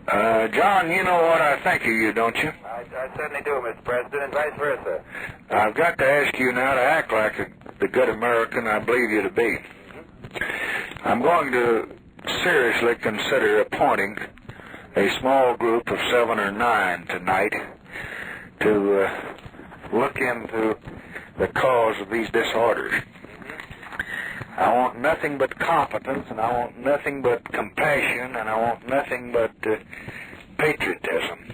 John, you know what I think of you, don't you? I certainly do, Mr. President, and vice versa. I've got to ask you now to act like the good American I believe you to be. I'm going to seriously consider appointing a small group of 7 or 9 tonight to look into the cause of these disorders. I want nothing but competence, and I want nothing but compassion, and I want nothing but patriotism.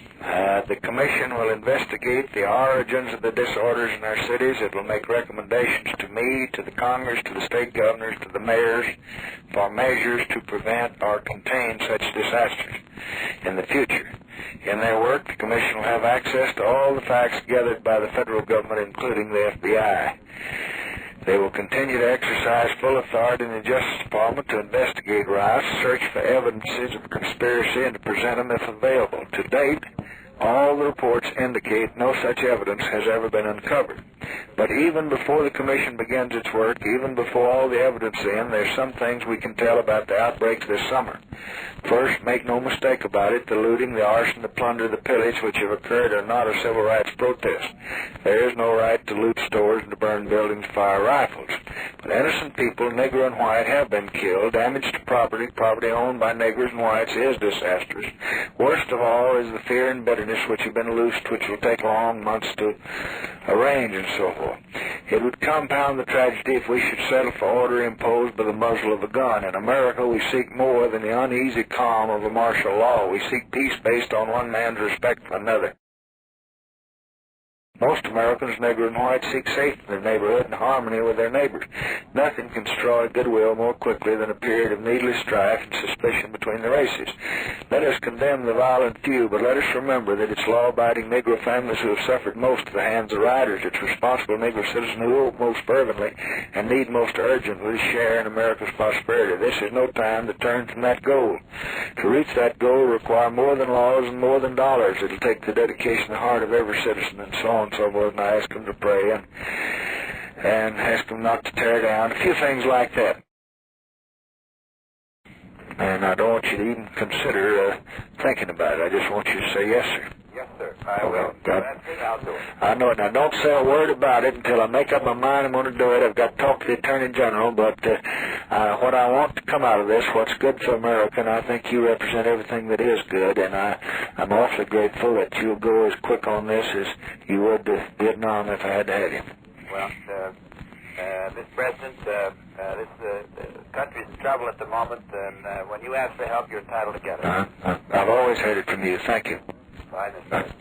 The Commission will investigate the origins of the disorders in our cities. It will make recommendations to me, to the Congress, to the state governors, to the mayors for measures to prevent or contain such disasters in the future. In their work, the Commission will have access to all the facts gathered by the federal government, including the FBI. They will continue to exercise full authority in the Justice Department to investigate riots, search for evidences of conspiracy, and to present them if available. To date, all the reports indicate no such evidence has ever been uncovered. But even before the Commission begins its work, even before all the evidence is in, there's some things we can tell about the outbreaks this summer. First, make no mistake about it, the looting, the arson, the plunder, the pillage which have occurred are not a civil rights protest. There is no right to loot stores and to burn buildings, fire rifles. But innocent people, Negro and white, have been killed. Damage to property owned by Negroes and whites is disastrous. Worst of all is the fear and bitterness which have been loosed, which will take long months to arrange and so forth. It would compound the tragedy if we should settle for order imposed by the muzzle of a gun. In America, we seek more than the uneasy calm of a martial law. We seek peace based on one man's respect for another. Most Americans, Negro and white, seek safety in their neighborhood and harmony with their neighbors. Nothing can destroy goodwill more quickly than a period of needless strife and suspicion between the races. Let us condemn the violent few, but let us remember that it's law-abiding Negro families who have suffered most at the hands of rioters. It's responsible Negro citizens who hope most fervently and need most urgently to share in America's prosperity. This is no time to turn from that goal. To reach that goal require more than laws and more than dollars. It'll take the dedication of the heart of every citizen and so on and so forth, and I ask them to pray and ask them not to tear down, a few things like that. And I don't want you to even consider thinking about it. I just want you to say yes, sir. Yes, sir. I will. I'll do it. I know it. Now, don't say a word about it until I make up my mind I'm going to do it. I've got to talk to the Attorney General, but what I want to come out of this, what's good for America, and I think you represent everything that is good, and I'm awfully grateful that you'll go as quick on this as you would to Vietnam if I had to have you. Well, Mr. President, this country's in trouble at the moment, and when you ask for help, you're entitled to get it. I've always heard it from you. Thank you. Fine, Mr. President.